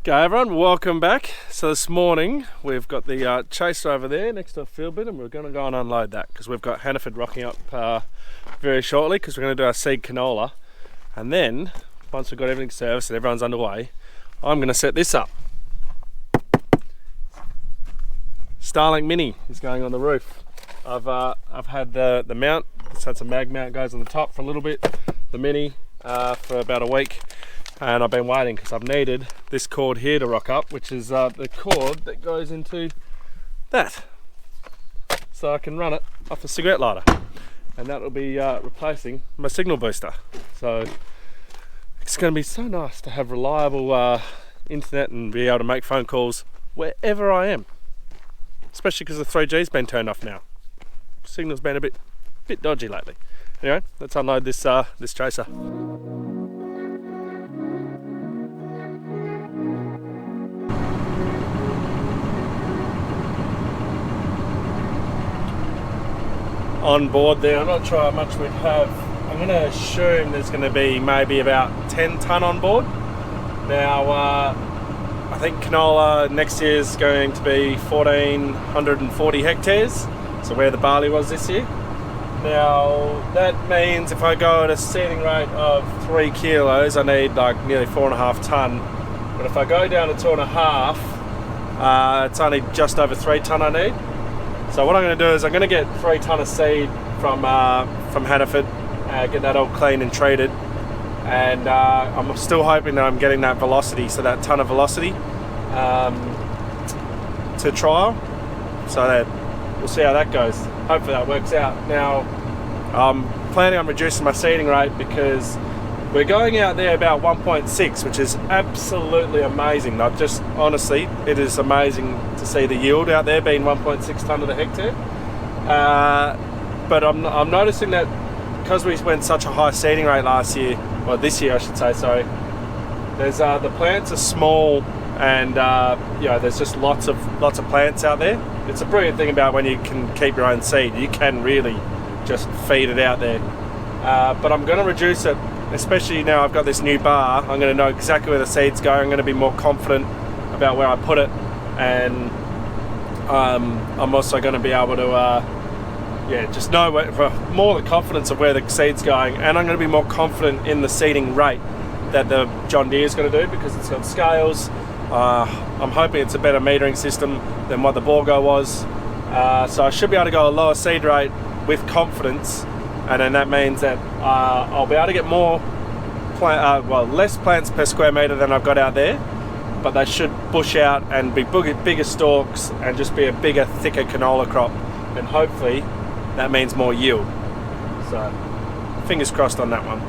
Okay everyone, welcome back. So this morning we've got the chaser over there next to a field bit, and we're going to go and unload that because we've got Hannaford rocking up very shortly because we're going to do our seed canola. And then once we've got everything serviced and everyone's underway, I'm going to set this up. Starlink Mini is going on the roof. I've had the mount, it's had some mag mount goes on the top for a little bit, the Mini for about a week. And I've been waiting because I've needed this cord here to rock up, which is the cord that goes into that. So I can run it off a cigarette lighter. And that will be replacing my signal booster. So it's going to be so nice to have reliable internet and be able to make phone calls wherever I am. Especially because the 3G's been turned off now. Signal's been a bit dodgy lately. Anyway, let's unload this chaser. On board there, I'm not sure how much we'd have. I'm going to assume there's going to be maybe about 10 tonne on board. Now I think canola next year is going to be 1,440 hectares, so where the barley was this year. Now that means if I go at a seeding rate of 3 kilos, I need like nearly 4.5 tonne. But if I go down to 2.5, it's only just over 3 tonne I need. So what I'm going to do is I'm going to get 3 tonne of seed from Hannaford, get that all clean and treated, and I'm still hoping that I'm getting that velocity, so that tonne of velocity to trial, so that we'll see how that goes. Hopefully that works out. Now I'm planning on reducing my seeding rate because we're going out there about 1.6, which is absolutely amazing. I've just, honestly, it is amazing to see the yield out there being 1.6 tonne to the hectare. But I'm noticing that because we went such a high seeding rate last year, or this year I should say, sorry, there's the plants are small, and you know, there's just lots of plants out there. It's a brilliant thing about when you can keep your own seed. You can really just feed it out there. But I'm going to reduce it. Especially now I've got this new bar, I'm going to know exactly where the seed's going. I'm going to be more confident about where I put it, and I'm also going to be able to just know more the confidence of where the seed's going, and I'm going to be more confident in the seeding rate that the John Deere is going to do because it's got scales. I'm hoping it's a better metering system than what the Borgo was, so I should be able to go a lower seed rate with confidence. And then that means that I'll be able to get less plants per square metre than I've got out there, but they should bush out and be bigger stalks and just be a bigger, thicker canola crop, and hopefully that means more yield. So fingers crossed on that one.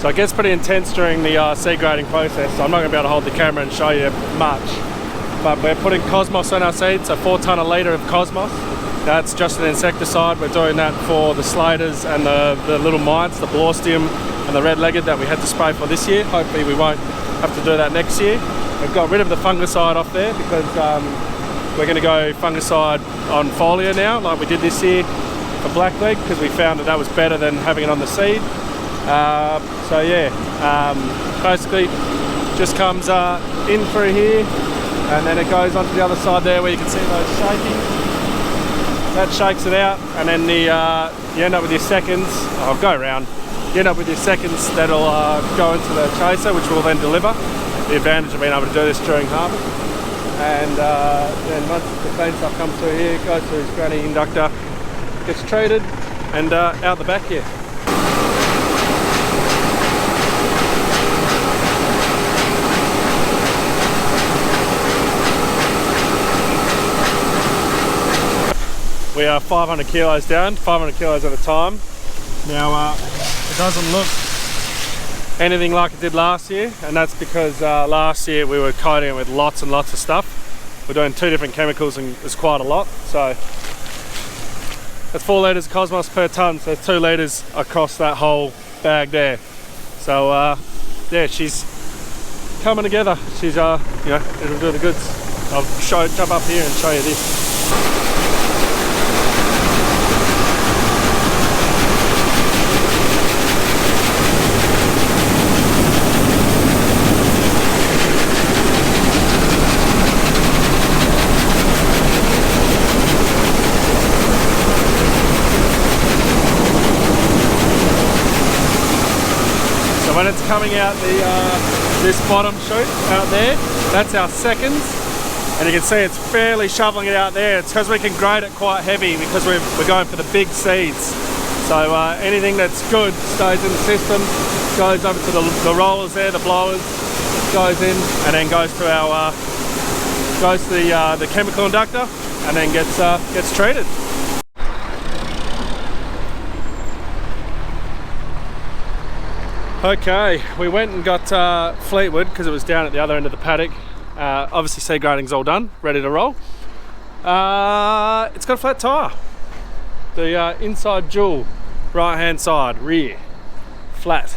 So it gets pretty intense during the seed grading process, so I'm not going to be able to hold the camera and show you much. But we're putting Cosmos on our seed, so 4 tonne a litre of Cosmos. That's just an insecticide. We're doing that for the slaters and the little mites, the Blaustium and the red-legged that we had to spray for this year. Hopefully we won't have to do that next year. We've got rid of the fungicide off there because we're going to go fungicide on foliar now, like we did this year for blackleg, because we found that was better than having it on the seed. So yeah, basically just comes in through here, and then it goes onto the other side there where you can see those shaking. That shakes it out, and then you end up with your seconds. I'll go around. You end up with your seconds that'll go into the chaser, which will then deliver. The advantage of being able to do this during harvest. And then once the clean stuff comes through here, it goes through his granny inductor, gets traded, and out the back here. We are 500 kilos down, 500 kilos at a time. Now it doesn't look anything like it did last year, and that's because last year we were coating it with lots and lots of stuff. We're doing 2 different chemicals and it's quite a lot. So that's 4 litres of Cosmos per tonne, so 2 litres across that whole bag there. So yeah, she's coming together. She's you know, it'll do the goods. I'll jump up here and show you this. When it's coming out this bottom chute out there, that's our seconds, and you can see it's fairly shoveling it out there. It's because we can grade it quite heavy because we're going for the big seeds. So anything that's good stays in the system, goes over to the rollers there, the blowers, goes in, and then goes to our the chemical inductor, and then gets treated. Okay, we went and got Fleetwood because it was down at the other end of the paddock. Obviously seed grading's all done, ready to roll. It's got a flat tyre. The inside jewel, right hand side, rear, flat.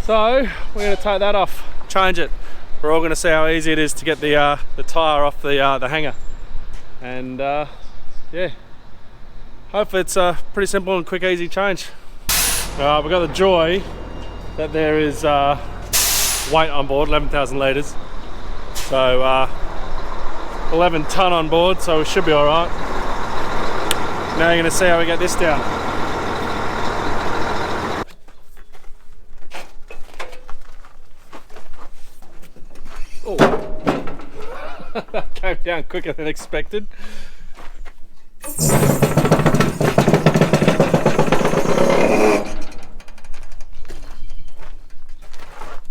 So we're going to take that off, change it. We're all going to see how easy it is to get the tyre off the hanger. And yeah, hopefully it's a pretty simple and quick easy change. We've got the joy that there is weight on board, 11,000 litres, so 11 tonne on board, so we should be all right. Now you're going to see how we get this down. Oh, that came down quicker than expected.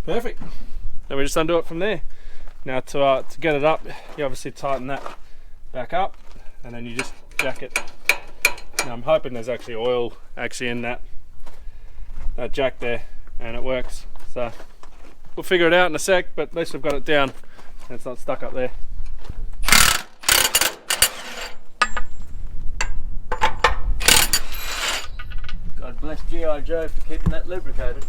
Perfect. Then we just undo it from there. Now to get it up, you obviously tighten that back up, and then you just jack it. Now I'm hoping there's actually oil in that jack there, and it works. So we'll figure it out in a sec, but at least we've got it down and it's not stuck up there. God bless G.I. Joe for keeping that lubricated.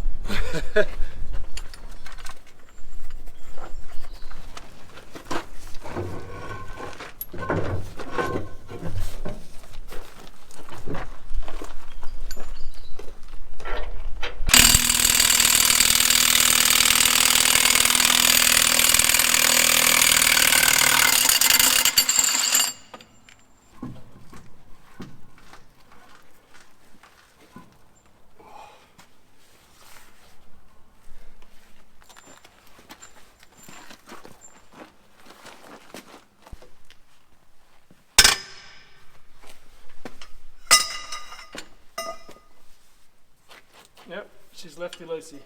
Yep, she's lefty loosey.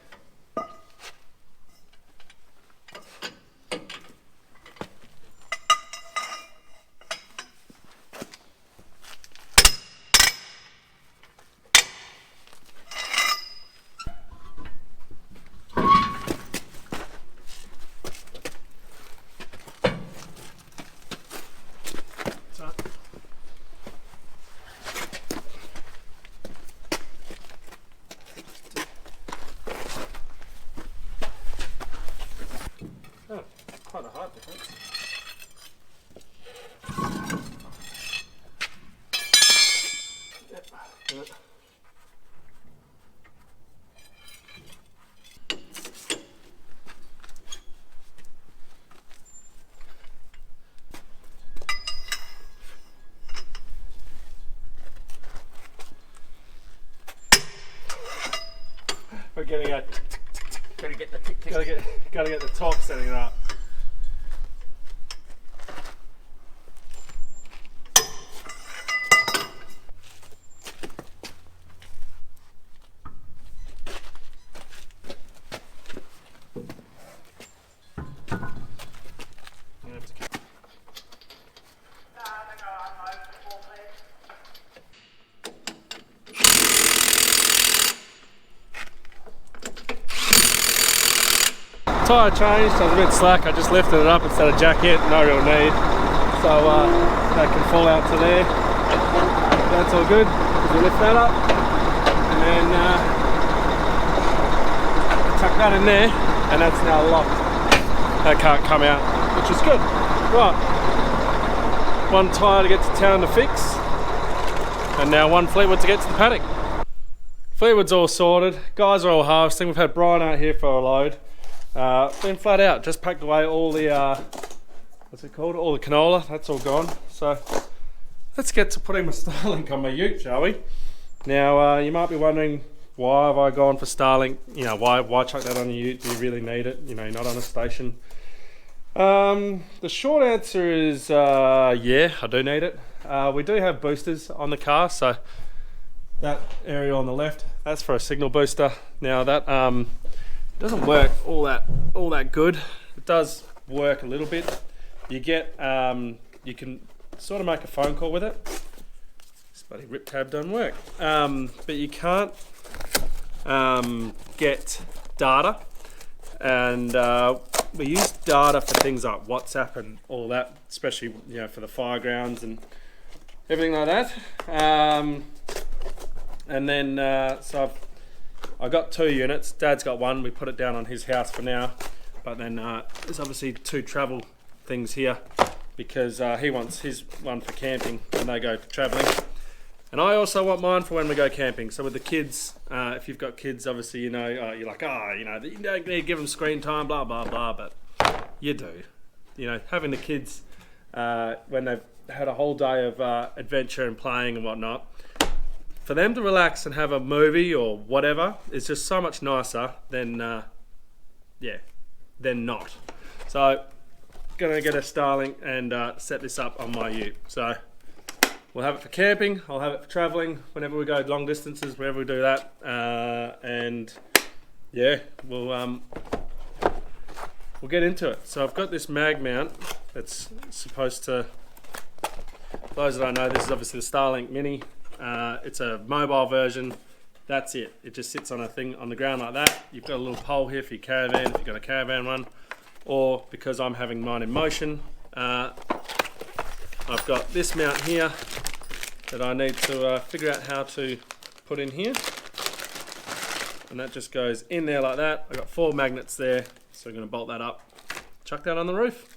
Quite a height difference. Yep. We're getting a Gotta get the tick tick. Gotta get the torque setting right. tyre changed, so I was a bit slack. I just lifted it up instead of jack it, no real need. So that can fall out to there. That's all good. We lift that up and then tuck that in there, and that's now locked. That can't come out, which is good. Right, one tyre to get to town to fix, and now one Fleetwood to get to the paddock. Fleetwood's all sorted, guys are all harvesting. We've had Brian out here for a load. Been flat out, just packed away all the what's it called? All the canola, that's all gone. So let's get to putting my Starlink on my ute, shall we? Now you might be wondering, why have I gone for Starlink? You know, why chuck that on your ute? Do you really need it? You know, you're not on a station. The short answer is yeah, I do need it. We do have boosters on the car, so that area on the left, that's for a signal booster. Now that doesn't work all that good. It does work a little bit. You get you can sort of make a phone call with it. This bloody rip tab doesn't work. But you can't get data, and we use data for things like WhatsApp and all that, especially, you know, for the firegrounds and everything like that. And then so I got 2 units. Dad's got one. We put it down on his house for now, but then there's obviously 2 travel things here because he wants his one for camping when they go traveling, and I also want mine for when we go camping. So with the kids, if you've got kids, obviously, you know, you're like, oh, you know, you don't need to give them screen time, blah blah blah, but you do. You know, having the kids when they've had a whole day of adventure and playing and whatnot, for them to relax and have a movie or whatever is just so much nicer than than not. So gonna get a Starlink and set this up on my ute. So we'll have it for camping, I'll have it for traveling whenever we go long distances, wherever we do that, and yeah, we'll get into it. So I've got this mag mount that's supposed to, for those that don't know, this is obviously the Starlink Mini. It's a mobile version. That's it. It just sits on a thing on the ground like that. You've got a little pole here for your caravan if you've got a caravan one, or because I'm having mine in motion, I've got this mount here that I need to figure out how to put in here, and that just goes in there like that. I've got 4 magnets there, so I'm going to bolt that up, chuck that on the roof.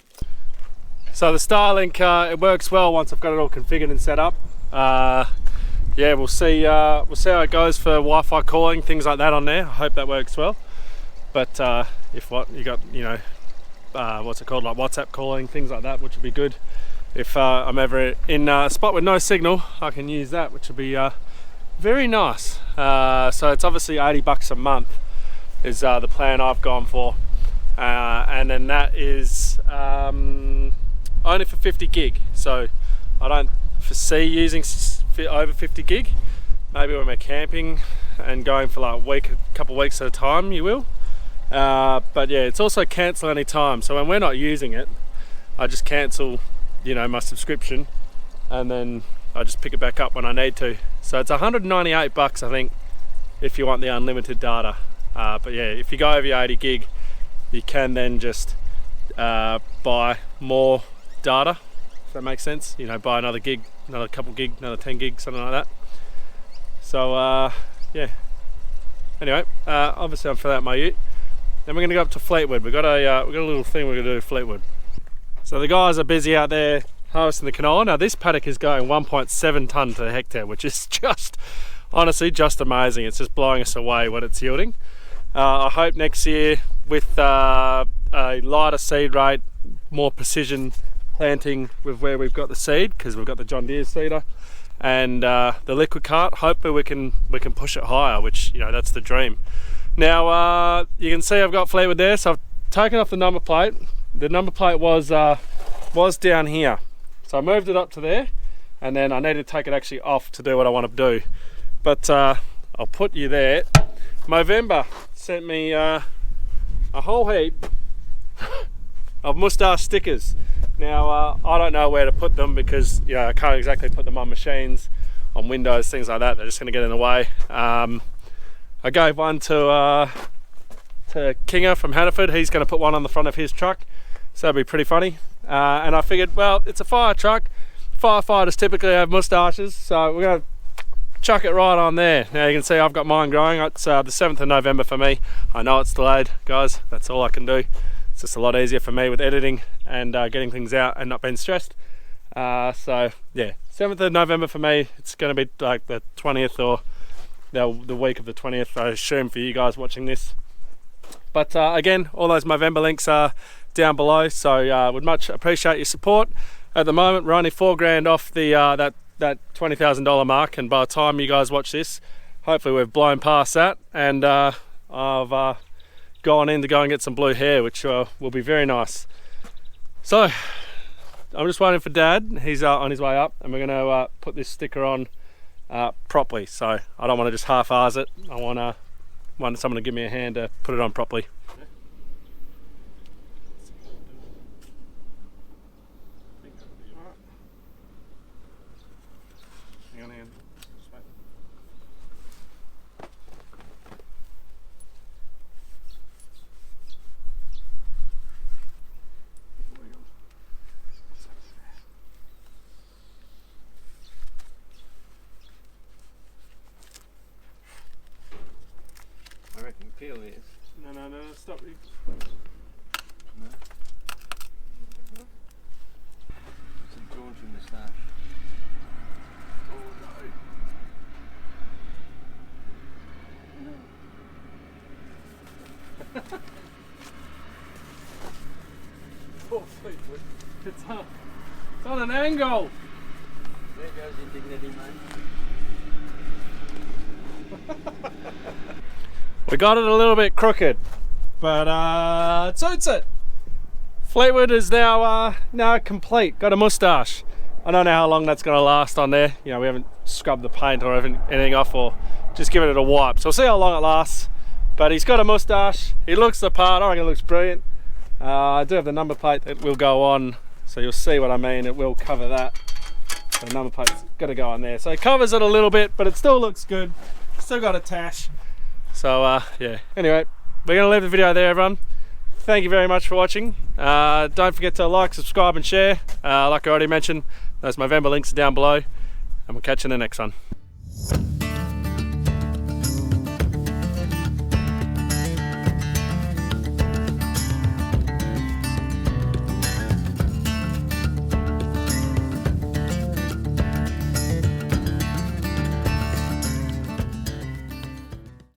So the Starlink, it works well once I've got it all configured and set up. Yeah, we'll see how it goes for Wi-Fi calling, things like that on there. I hope that works well. But if what you got, you know, what's it called, like WhatsApp calling, things like that, which would be good. If I'm ever in a spot with no signal, I can use that, which would be very nice. So it's obviously $80 a month is the plan I've gone for, and then that is only for 50 gig. So I don't foresee using over 50 gig. Maybe when we're camping and going for like a couple of weeks at a time, you will. But yeah, it's also cancel any time. So when we're not using it, I just cancel, you know, my subscription, and then I just pick it back up when I need to. So it's $198, I think, if you want the unlimited data. But yeah, if you go over your 80 gig, you can then just buy more data, if that makes sense. You know, buy another gig, another couple gig, another 10 gig, something like that. So yeah, anyway, obviously I'm filling out my ute. Then we're going to go up to Fleetwood. We've got a little thing we're going to do at Fleetwood. So the guys are busy out there harvesting the canola. Now this paddock is going 1.7 tonne to the hectare, which is just, honestly, just amazing. It's just blowing us away what it's yielding. I hope next year with a lighter seed rate, more precision planting with where we've got the seed, because we've got the John Deere seeder and the liquid cart, hopefully we can push it higher, which, you know, that's the dream. Now you can see I've got Fleetwood there, so I've taken off the number plate. The number plate was down here, so I moved it up to there, and then I need to take it actually off to do what I want to do. But I'll put you there. Movember sent me a whole heap of moustache stickers. Now I don't know where to put them because, you know, I can't exactly put them on machines, on windows, things like that. They're just going to get in the way. I gave one to to Kinger from Hannaford. He's going to put one on the front of his truck, so that'll be pretty funny. And I figured, well, it's a fire truck. Firefighters typically have moustaches, so we're going to chuck it right on there. Now you can see I've got mine growing. It's the 7th of November for me. I know it's delayed, guys. That's all I can do. It's just a lot easier for me with editing and getting things out and not being stressed. So yeah, 7th of November for me. It's going to be like the 20th or the week of the 20th, I assume, for you guys watching this. But again, all those Movember links are down below, so would much appreciate your support. At the moment, we're only $4,000 off the that $20,000 mark, and by the time you guys watch this, hopefully we've blown past that, and I've gone in to go and get some blue hair, which will be very nice. So I'm just waiting for Dad. He's on his way up, and we're going to put this sticker on properly. So I don't want to just half-arse it. I want someone to give me a hand to put it on properly. I reckon peel this. No, stop. No. It's a jaunty moustache. Oh no. Poor Fleetwood. It's on an angle. There goes your dignity, mate. We got it a little bit crooked, but it suits it. Fleetwood is now complete. Got a moustache. I don't know how long that's going to last on there. You know, we haven't scrubbed the paint or anything off, or just given it a wipe. So we'll see how long it lasts. But he's got a moustache. He looks the part. I reckon it looks brilliant. I do have the number plate that will go on, so you'll see what I mean. It will cover that. So the number plate's got to go on there. So it covers it a little bit, but it still looks good. Still got a tash. So yeah, anyway, we're going to leave the video there, everyone. Thank you very much for watching. Don't forget to like, subscribe and share. Like I already mentioned, those Movember links are down below, and we'll catch you in the next one.